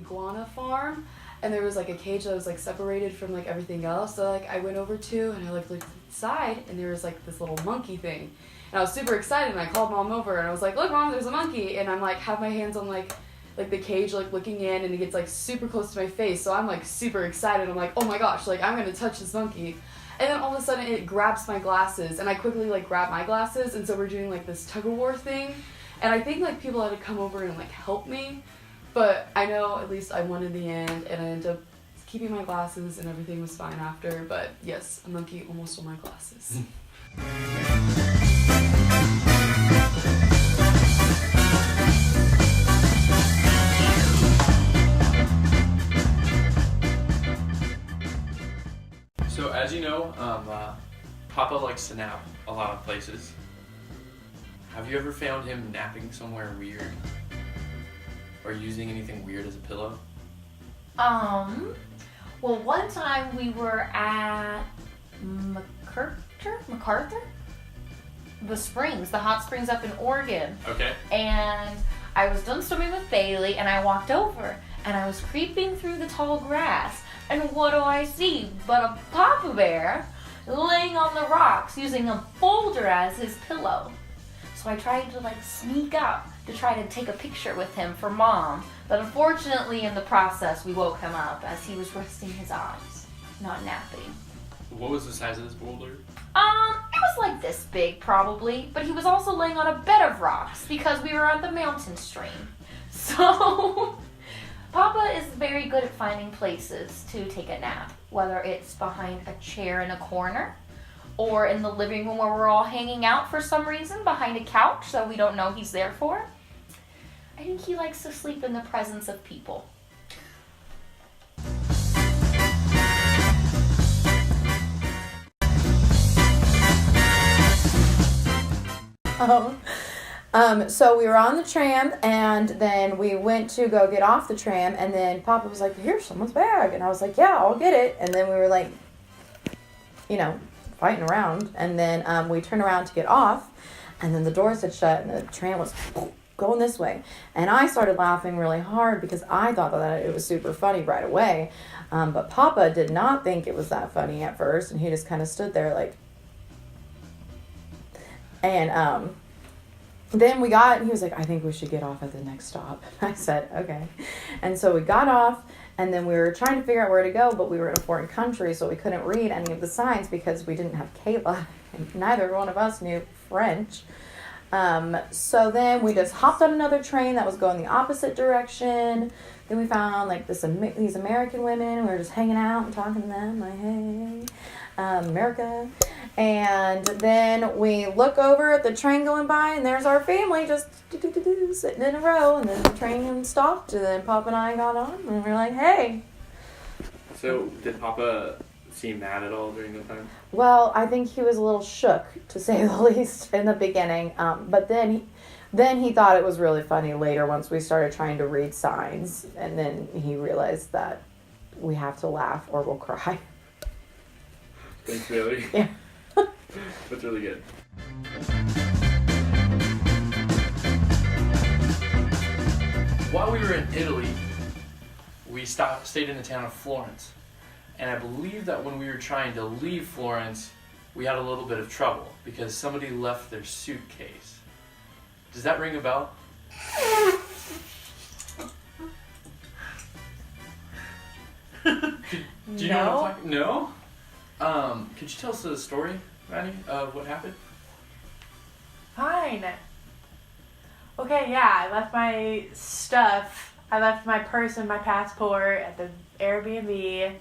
iguana farm, and there was like a cage that was like separated from like everything else. So like I went over to and I like looked inside, and there was like this little monkey thing, and I was super excited. And I called Mom over, and I was like, "Look, Mom, there's a monkey!" And I'm like have my hands on like the cage, like looking in, and it gets like super close to my face. So I'm like super excited. I'm like, "Oh my gosh, like I'm gonna touch this monkey." And then all of a sudden it grabs my glasses, and I quickly like grab my glasses, and so we're doing like this tug of war thing, and I think like people had to come over and like help me, but I know at least I won in the end, and I ended up keeping my glasses, and everything was fine after. But yes, a monkey almost stole my glasses. So as you know, Papa likes to nap a lot of places. Have you ever found him napping somewhere weird? Or using anything weird as a pillow? Well, one time we were at MacArthur? The springs, the hot springs up in Oregon. Okay. And I was done swimming with Bailey, and I walked over, and I was creeping through the tall grass, and what do I see but a papa bear laying on the rocks using a boulder as his pillow. So I tried to like sneak up to try to take a picture with him for Mom, but unfortunately in the process we woke him up as he was resting his eyes, not napping. What was the size of this boulder? It was like this big probably, but he was also laying on a bed of rocks because we were on the mountain stream. So Papa is very good at finding places to take a nap, whether it's behind a chair in a corner or in the living room where we're all hanging out for some reason behind a couch that we don't know he's there for. I think he likes to sleep in the presence of people. So we were on the tram, and then we went to go get off the tram, and then Papa was like, "Here's someone's bag," and I was like, "Yeah, I'll get it." And then we were like, fighting around, and then we turned around to get off, and then the doors had shut, and the tram was going this way, and I started laughing really hard because I thought that it was super funny right away, but Papa did not think it was that funny at first, and he just kind of stood there like, and then we got, and he was like, "I think we should get off at the next stop." I said, "Okay." And so we got off, and then we were trying to figure out where to go, but we were in a foreign country, so we couldn't read any of the signs because we didn't have Kayla, and neither one of us knew French. So then we just hopped on another train that was going the opposite direction. Then we found like these American women. We were just hanging out and talking to them, like, "Hey, America." And then we look over at the train going by, and there's our family just sitting in a row. And then the train stopped, and then Papa and I got on, and we were like, "Hey." So did Papa seem mad at all during the time? Well, I think he was a little shook, to say the least, in the beginning. But then he thought it was really funny later once we started trying to read signs, and then he realized that we have to laugh or we'll cry. Thanks, Bailey. Yeah. That's really good. While we were in Italy, we stayed in the town of Florence. And I believe that when we were trying to leave Florence, we had a little bit of trouble because somebody left their suitcase. Does that ring a bell? Do you know what I'm talking? No? Could you tell us the story, Maddie, of what happened? Fine. Okay, yeah, I left my stuff. I left my purse and my passport at the Airbnb.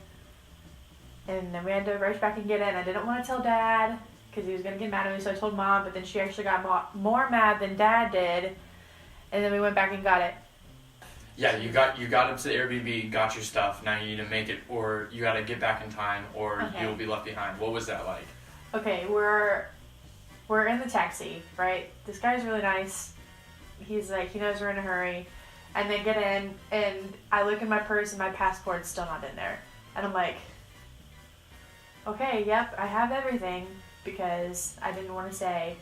And then we had to rush back and get it. And I didn't want to tell Dad because he was going to get mad at me. So I told Mom, but then she actually got more mad than Dad did. And then we went back and got it. Yeah, you got up to the Airbnb, got your stuff. Now you need to make it, or you got to get back in time, or you'll be left behind. What was that like? Okay, we're in the taxi, right? This guy's really nice. He's like, he knows we're in a hurry. And then get in, and I look in my purse, and my passport's still not in there. And I'm like, okay, yep, I have everything, because I didn't want to say,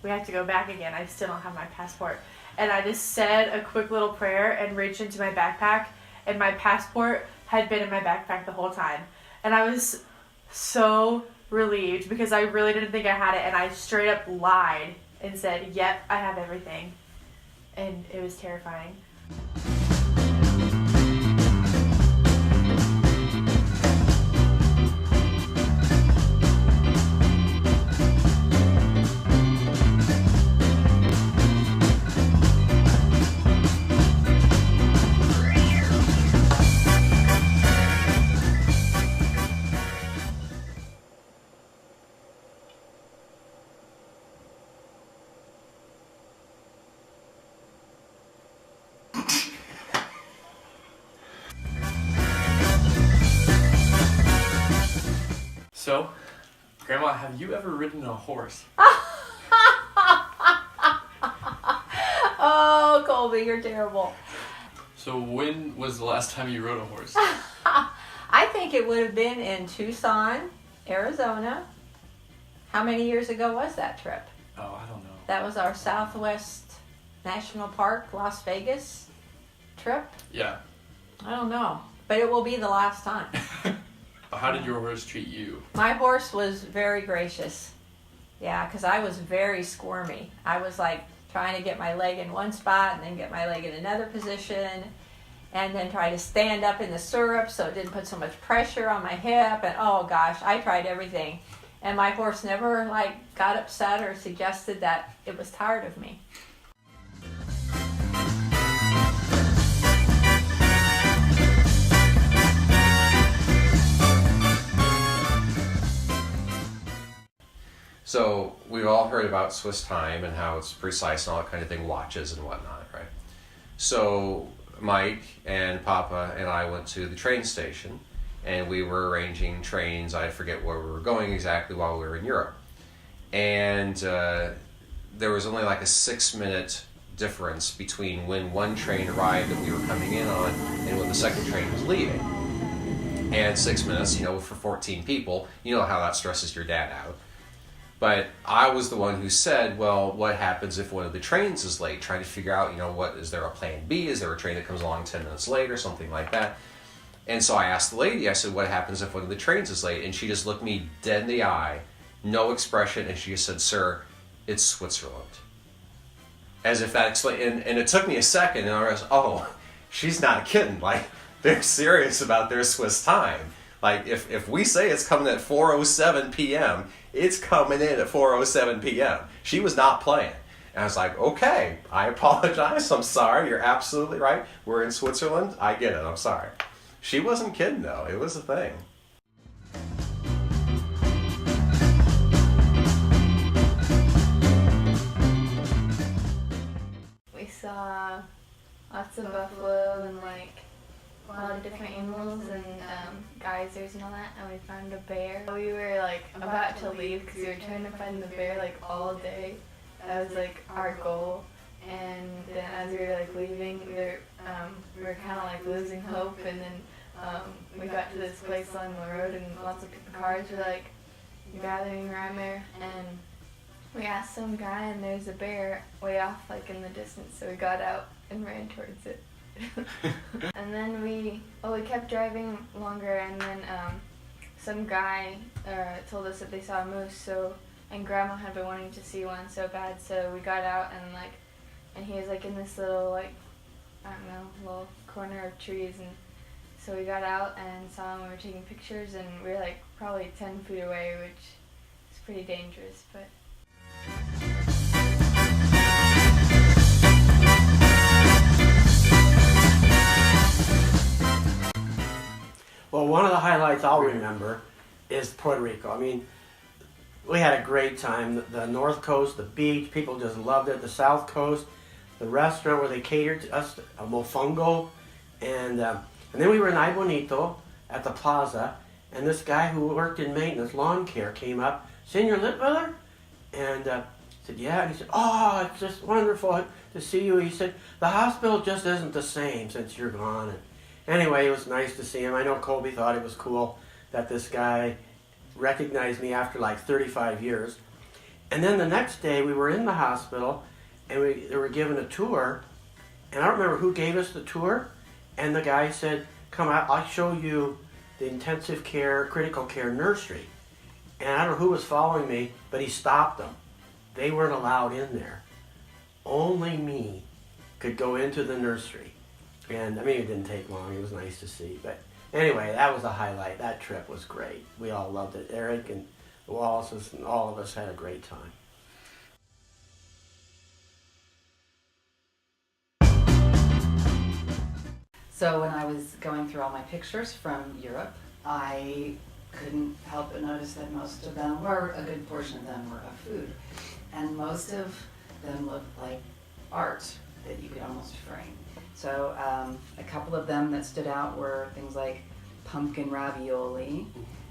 we have to go back again. I still don't have my passport. And I just said a quick little prayer and reached into my backpack and my passport had been in my backpack the whole time. And I was so relieved because I really didn't think I had it, and I straight up lied and said, yep, I have everything. And it was terrifying. So, Grandma, have you ever ridden a horse? Oh, Colby, you're terrible. So when was the last time you rode a horse? I think it would have been in Tucson, Arizona. How many years ago was that trip? Oh, I don't know. That was our Southwest National Park, Las Vegas trip. Yeah. I don't know, but it will be the last time. How did your horse treat you? My horse was very gracious. Yeah, because I was very squirmy. I was like trying to get my leg in one spot and then get my leg in another position and then try to stand up in the stirrup so it didn't put so much pressure on my hip. And oh gosh, I tried everything. And my horse never like got upset or suggested that it was tired of me. So we've all heard about Swiss time and how it's precise and all that kind of thing, watches and whatnot, right? So Mike and Papa and I went to the train station and we were arranging trains. I forget where we were going exactly while we were in Europe. And there was only like a 6-minute difference between when one train arrived that we were coming in on and when the second train was leaving. And 6 minutes, you know, for 14 people, you know how that stresses your dad out. But I was the one who said, well, what happens if one of the trains is late? Trying to figure out, you know, what is there a plan B? Is there a train that comes along 10 minutes late or something like that? And so I asked the lady, I said, what happens if one of the trains is late? And she just looked me dead in the eye, no expression, and she just said, sir, it's Switzerland. As if that explained, and it took me a second, and I was, oh, she's not kidding. Like, they're serious about their Swiss time. Like, if we say it's coming at 4:07 p.m., it's coming in at 4:07 p.m. She was not playing. And I was like, okay, I apologize. I'm sorry. You're absolutely right. We're in Switzerland. I get it. I'm sorry. She wasn't kidding, though. It was a thing. We saw lots of buffalo and like a lot of different animals and geysers and all that, and we found a bear. We were like about to leave because we were trying to find the bear like all day. That was like our goal. And then as we were like leaving, we were kind of like losing hope. And then we got to this place along the road, and lots of cars were like gathering around there. And we asked some guy, and there's a bear way off, like in the distance. So we got out and ran towards it. And then we kept driving longer, and then some guy told us that they saw a moose. And Grandma had been wanting to see one so bad, so we got out and he was like in this little like little corner of trees, and so we got out and saw him. We were taking pictures, and we were like probably 10 feet away, which is pretty dangerous, but. Well, one of the highlights I'll remember is Puerto Rico. I mean, we had a great time. The North Coast, the beach, people just loved it. The South Coast, the restaurant where they catered to us, a mofongo. And then we were in Ay Bonito at the plaza, and this guy who worked in maintenance, lawn care, came up, Senor Wallitwiller? And said, yeah. And he said, oh, it's just wonderful to see you. He said, the hospital just isn't the same since you're gone. And anyway, it was nice to see him. I know Colby thought it was cool that this guy recognized me after like 35 years. And then the next day we were in the hospital and they were given a tour. And I don't remember who gave us the tour. And the guy said, come out, I'll show you the intensive care, critical care nursery. And I don't know who was following me, but he stopped them. They weren't allowed in there. Only me could go into the nursery. And I mean, it didn't take long. It was nice to see. But anyway, that was a highlight. That trip was great. We all loved it. Eric and the Wallaces and all of us had a great time. So when I was going through all my pictures from Europe, I couldn't help but notice that most of them were, a good portion of them were of food. And most of them looked like art that you could almost frame. So a couple of them that stood out were things like pumpkin ravioli,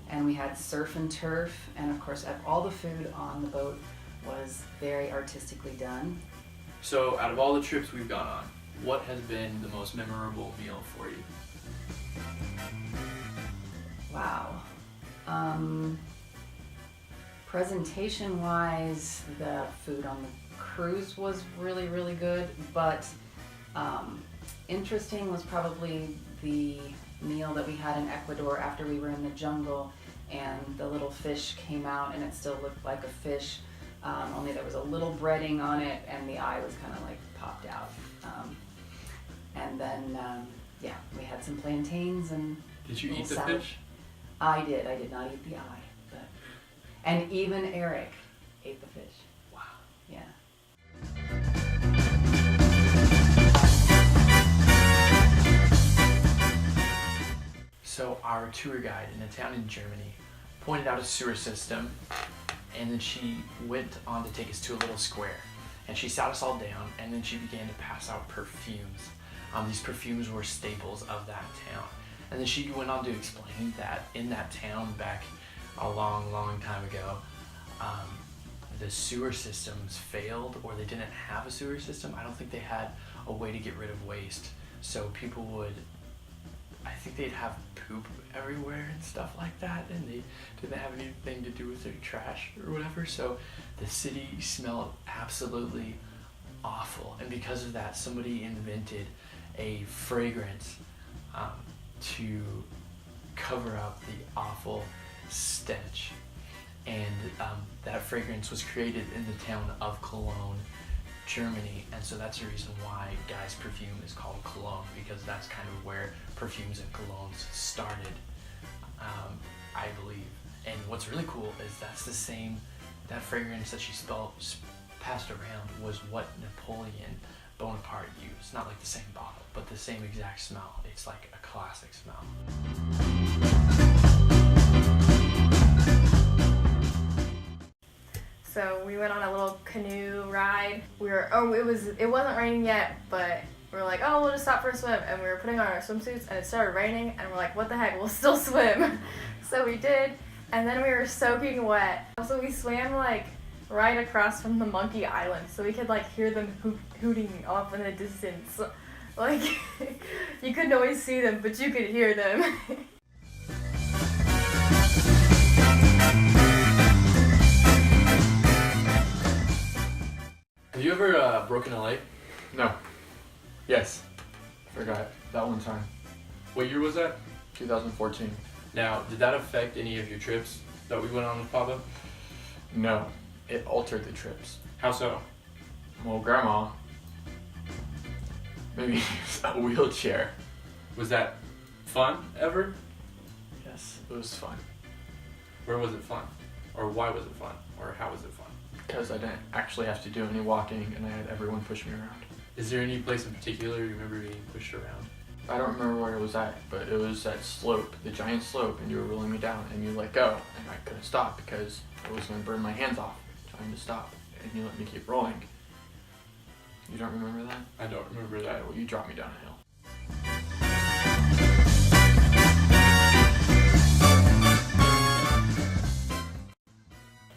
and we had surf and turf, and of course all the food on the boat was very artistically done. So out of all the trips we've gone on, what has been the most memorable meal for you? Wow. Presentation-wise, the food on the cruise was really, really good, but interesting was probably the meal that we had in Ecuador after we were in the jungle, and the little fish came out and it still looked like a fish, only there was a little breading on it and the eye was kind of like popped out. And then, yeah, we had some plantains and Did you little eat the salad. fish? I did not eat the eye, but, and even Eric ate the fish. Wow. Yeah. So our tour guide in a town in Germany pointed out a sewer system, and then she went on to take us to a little square. And she sat us all down, and then she began to pass out perfumes. These perfumes were staples of that town. And then she went on to explain that in that town back a long, long time ago, the sewer systems failed, or they didn't have a sewer system. I don't think they had a way to get rid of waste. So people would, I think they'd have poop everywhere and stuff like that, and they didn't have anything to do with their trash or whatever. So the city smelled absolutely awful. And because of that, somebody invented a fragrance to cover up the awful stench. And that fragrance was created in the town of Cologne, Germany, and so that's the reason why Guy's perfume is called Cologne, because that's kind of where perfumes and colognes started, I believe. And what's really cool is that's the same, that fragrance that she passed around was what Napoleon Bonaparte used. Not like the same bottle, but the same exact smell. It's like a classic smell. So we went on a little canoe ride. It wasn't raining yet, but we were like, oh, we'll just stop for a swim. And we were putting on our swimsuits and it started raining and we're like, what the heck, we'll still swim. So we did, and then we were soaking wet. So we swam like right across from the Monkey Island, so we could like hear them hooting off in the distance. Like, you couldn't always see them, but you could hear them. Have you ever broken a leg? No. Yes. Forgot. That one time. What year was that? 2014. Now, did that affect any of your trips that we went on with Papa? No. It altered the trips. How so? Well, Grandma maybe use a wheelchair. Was that fun ever? Yes, it was fun. Where was it fun? Or why was it fun? Or how was it fun? Because I didn't actually have to do any walking and I had everyone push me around. Is there any place in particular you remember being pushed around? I don't remember where it was at, but it was that slope, the giant slope, and you were rolling me down and you let go and I couldn't stop because I was going to burn my hands off trying to stop, and you let me keep rolling. You don't remember that? I don't remember Yeah, that. well, you dropped me down a hill.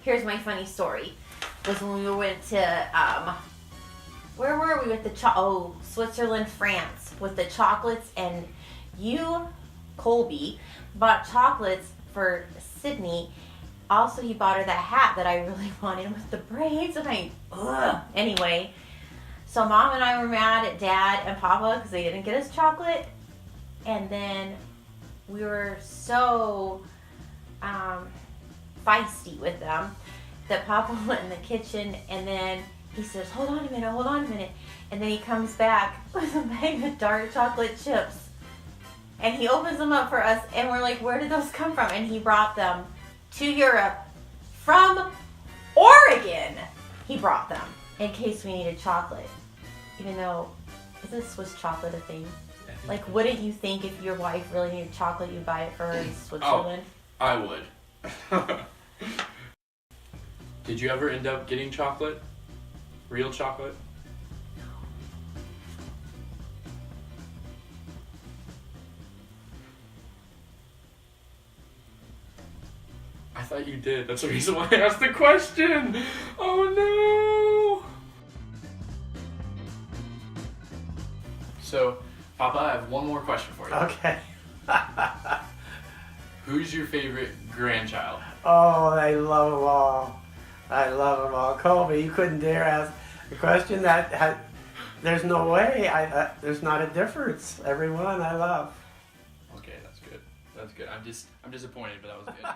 Here's my funny story. Was when we went to where were we with the Switzerland, France, with the chocolates, and you, Colby, bought chocolates for Sydney. Also, he bought her that hat that I really wanted with the braids, and anyway. So Mom and I were mad at Dad and Papa because they didn't get us chocolate, And then we were so feisty with them that Papa went in the kitchen, and then he says, hold on a minute. And then he comes back with a bag of dark chocolate chips. And he opens them up for us, and we're like, where did those come from? And he brought them to Europe from Oregon. He brought them in case we needed chocolate. Even though, isn't Swiss chocolate a thing? Like, wouldn't you think if your wife really needed chocolate, you'd buy it for her in Switzerland? Oh, I would. Did you ever end up getting chocolate? Real chocolate? I thought you did. That's the reason why I asked the question. Oh no! So, Papa, I have one more question for you. Okay. Who's your favorite grandchild? Oh, I love them all. I love them all. Colby, you couldn't dare ask a question that had. There's no way. There's not a difference. Everyone I love. Okay, that's good. That's good. I'm disappointed, but that was good.